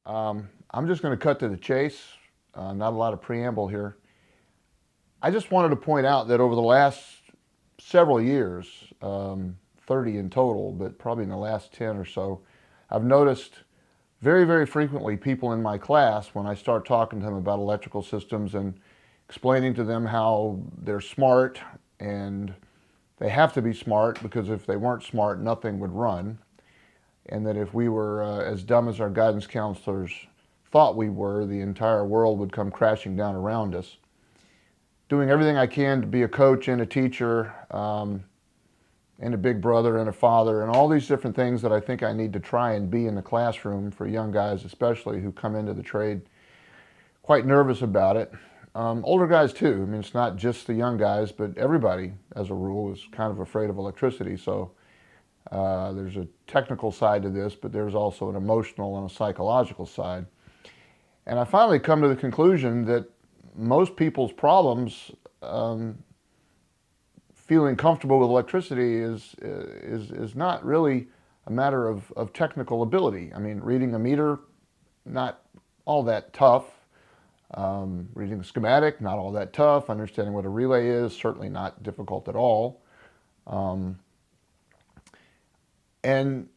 I'm just going to cut to the chase. Not a lot of preamble here. I just wanted to point out that over the last several years, 30 in total, but probably in the last 10 or so, I've noticed very, very frequently people in my class, when I start talking to them about electrical systems and explaining to them how they're smart and they have to be smart because if they weren't smart, nothing would run. And that if we were as dumb as our guidance counselors thought we were, the entire world would come crashing down around us. Doing everything I can to be a coach and a teacher, and a big brother and a father, and all these different things that I think I need to try and be in the classroom for young guys, especially who come into the trade quite nervous about it. Older guys too. I mean, it's not just the young guys, but everybody, as a rule, is kind of afraid of electricity. So there's a technical side to this, but there's also an emotional and a psychological side. And I finally come to the conclusion that most people's problems feeling comfortable with electricity is not really a matter of technical ability. I mean, reading a meter, not all that tough. Reading the schematic, not all that tough. Understanding what a relay is, certainly not difficult at all. And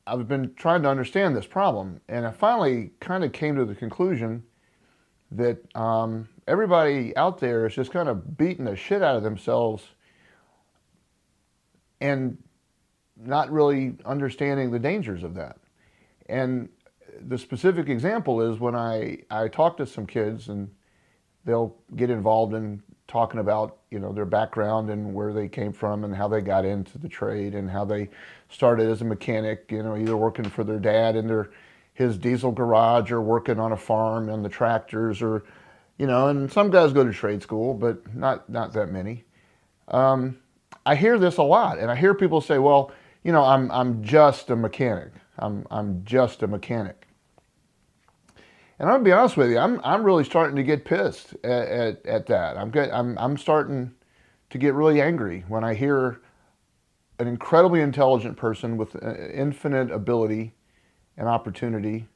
I've been trying to understand this problem, and I finally kind of came to the conclusion that everybody out there is just kind of beating the shit out of themselves and not really understanding the dangers of that. And the specific example is when I talk to some kids and they'll get involved in talking about, their background and where they came from and how they got into the trade and how they started as a mechanic, either working for their dad in his diesel garage or working on a farm on the tractors or, and some guys go to trade school, but not that many. I hear this a lot, and I hear people say, well, I'm just a mechanic. I'm just a mechanic. And I'm gonna be honest with you, I'm really starting to get pissed at that. I'm starting to get really angry when I hear an incredibly intelligent person with infinite ability and opportunity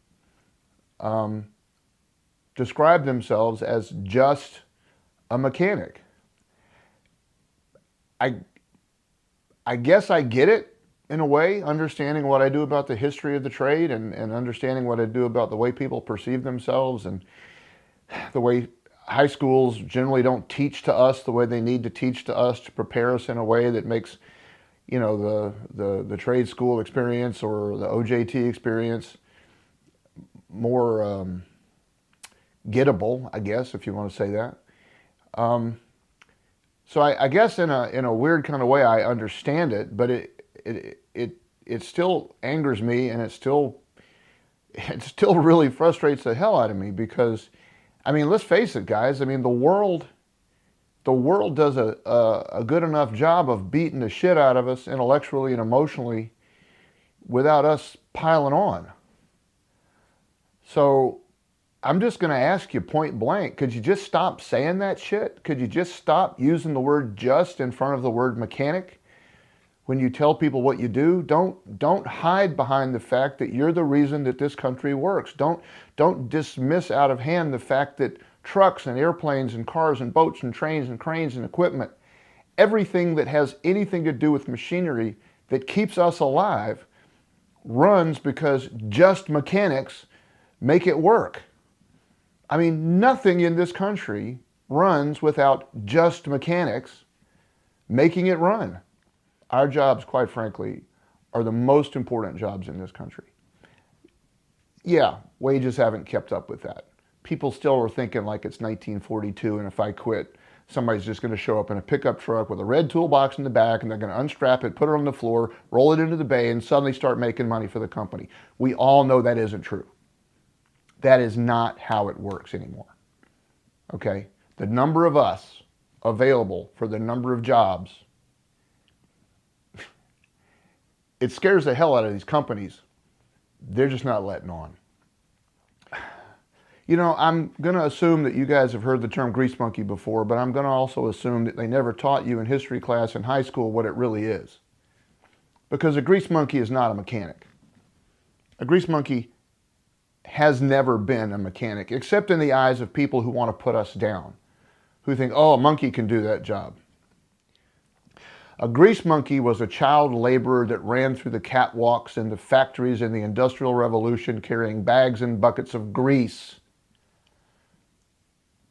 describe themselves as just a mechanic. I guess I get it in a way, understanding what I do about the history of the trade and understanding what I do about the way people perceive themselves and the way high schools generally don't teach to us the way they need to teach to us to prepare us in a way that makes, the trade school experience or the OJT experience more gettable, I guess, if you want to say that. So I guess in a weird kind of way I understand it, but it still angers me, and it still really frustrates the hell out of me because, I mean, let's face it, guys. I mean, the world does a good enough job of beating the shit out of us intellectually and emotionally without us piling on. So I'm just going to ask you point blank, could you just stop saying that shit? Could you just stop using the word just in front of the word mechanic when you tell people what you do? Don't hide behind the fact that you're the reason that this country works. Don't dismiss out of hand the fact that trucks and airplanes and cars and boats and trains and cranes and equipment, everything that has anything to do with machinery that keeps us alive runs because just mechanics make it work. I mean, nothing in this country runs without just mechanics making it run. Our jobs, quite frankly, are the most important jobs in this country. Yeah, wages haven't kept up with that. People still are thinking like it's 1942, and if I quit, somebody's just going to show up in a pickup truck with a red toolbox in the back, and they're going to unstrap it, put it on the floor, roll it into the bay, and suddenly start making money for the company. We all know that isn't true. That is not how it works anymore. Okay? The number of us available for the number of jobs, it scares the hell out of these companies. They're just not letting on. I'm going to assume that you guys have heard the term grease monkey before, but I'm going to also assume that they never taught you in history class in high school what it really is. Because a grease monkey is not a mechanic. A grease monkey has never been a mechanic, except in the eyes of people who want to put us down, who think, oh, a monkey can do that job. A grease monkey was a child laborer that ran through the catwalks in the factories in the Industrial Revolution carrying bags and buckets of grease,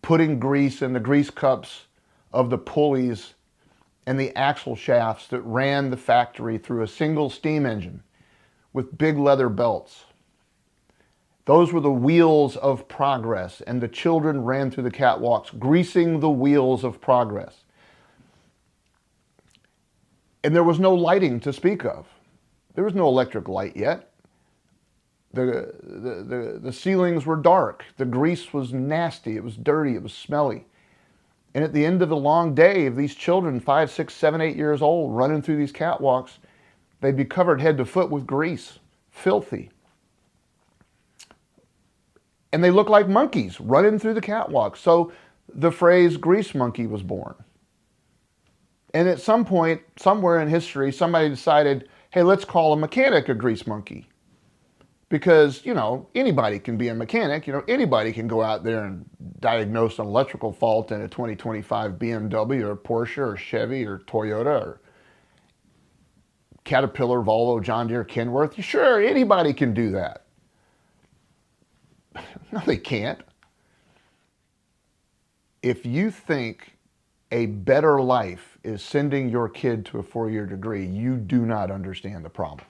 putting grease in the grease cups of the pulleys and the axle shafts that ran the factory through a single steam engine with big leather belts. Those were the wheels of progress, and the children ran through the catwalks, greasing the wheels of progress. And there was no lighting to speak of. There was no electric light yet. The ceilings were dark. The grease was nasty. It was dirty. It was smelly. And at the end of the long day of these children, 5, 6, 7, 8 years old, running through these catwalks, they'd be covered head to foot with grease, filthy. And they looked like monkeys running through the catwalk. So the phrase grease monkey was born. And at some point, somewhere in history, somebody decided, hey, let's call a mechanic a grease monkey. Because, anybody can be a mechanic. Anybody can go out there and diagnose an electrical fault in a 2025 BMW or Porsche or Chevy or Toyota or Caterpillar, Volvo, John Deere, Kenworth. Sure, anybody can do that. No, they can't. If you think a better life is sending your kid to a 4-year degree, you do not understand the problem.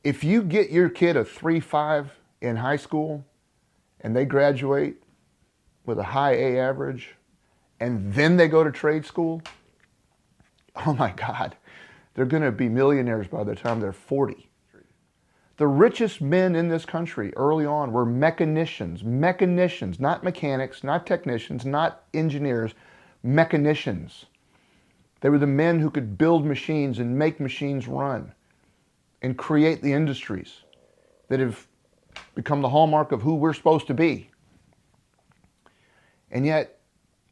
If you get your kid a 3.5 in high school and they graduate with a high A average and then they go to trade school, oh my God, they're going to be millionaires by the time they're 40. The richest men in this country early on were mechanicians, not mechanics, not technicians, not engineers, mechanicians. They were the men who could build machines and make machines run and create the industries that have become the hallmark of who we're supposed to be. And yet,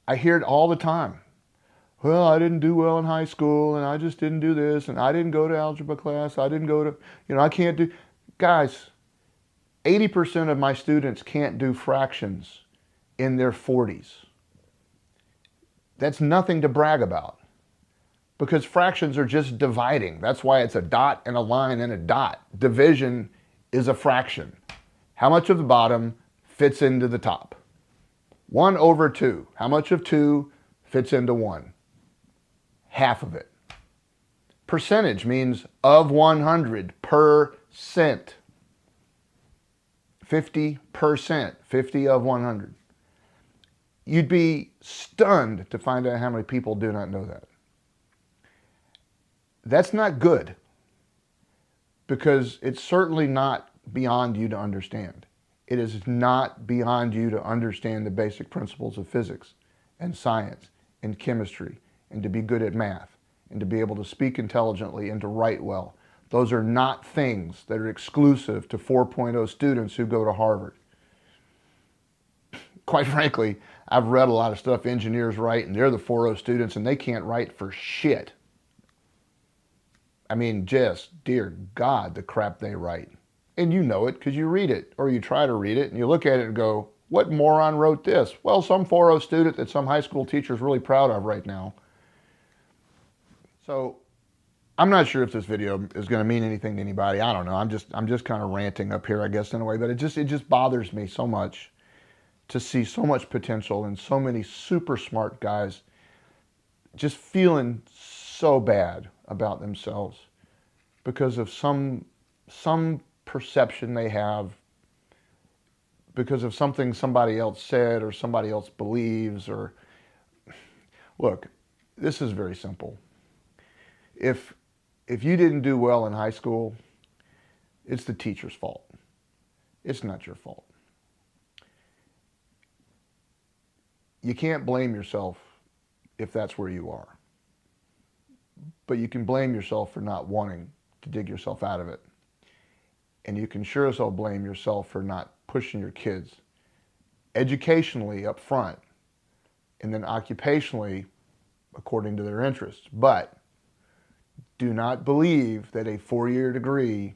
I hear it all the time. Well, I didn't do well in high school, and I just didn't do this, and I didn't go to algebra class, I didn't go to, I can't do... Guys, 80% of my students can't do fractions in their 40s. That's nothing to brag about, because fractions are just dividing. That's why it's a dot and a line and a dot. Division is a fraction. How much of the bottom fits into the top? 1 over 2. How much of 2 fits into 1? Half of it. Percentage means of 100, percent. 50%, 50 of 100. You'd be stunned to find out how many people do not know that. That's not good, because it's certainly not beyond you to understand. It is not beyond you to understand the basic principles of physics and science and chemistry and to be good at math and to be able to speak intelligently and to write well. Those are not things that are exclusive to 4.0 students who go to Harvard. Quite frankly, I've read a lot of stuff engineers write, and they're the 4.0 students, and they can't write for shit. I mean, just, dear God, the crap they write. And you know it because you read it, or you try to read it, and you look at it and go, what moron wrote this? Well, some 4.0 student that some high school teacher is really proud of right now. So, I'm not sure if this video is going to mean anything to anybody. I don't know. I'm just kind of ranting up here, I guess, in a way. But it just bothers me so much to see so much potential and so many super smart guys just feeling so bad about themselves because of some perception they have, because of something somebody else said or somebody else believes. Or look, this is very simple. If you didn't do well in high school, it's the teacher's fault. It's not your fault. You can't blame yourself if that's where you are. But you can blame yourself for not wanting to dig yourself out of it. And you can sure as hell blame yourself for not pushing your kids educationally up front and then occupationally according to their interests. But do not believe that a 4-year degree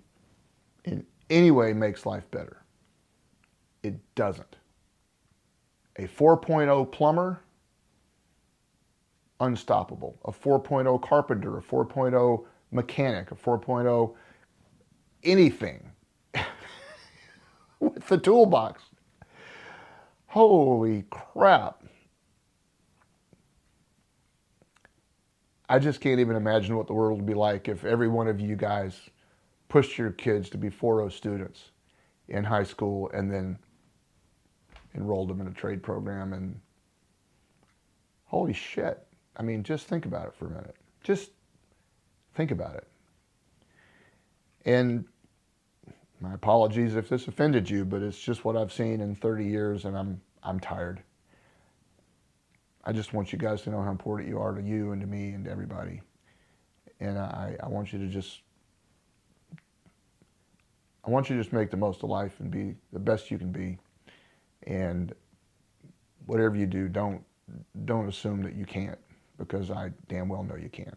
in anyway makes life better. It doesn't. A 4.0 plumber, unstoppable. A 4.0 carpenter, a 4.0 mechanic, a 4.0 anything with the toolbox. Holy crap. I just can't even imagine what the world would be like if every one of you guys pushed your kids to be 4.0 students in high school and then enrolled them in a trade program. And holy shit. I mean, just think about it for a minute. Just think about it. And my apologies if this offended you, but it's just what I've seen in 30 years, and I'm tired. I just want you guys to know how important you are to you and to me and to everybody. And I want you to just make the most of life and be the best you can be. And whatever you do, don't assume that you can't, because I damn well know you can.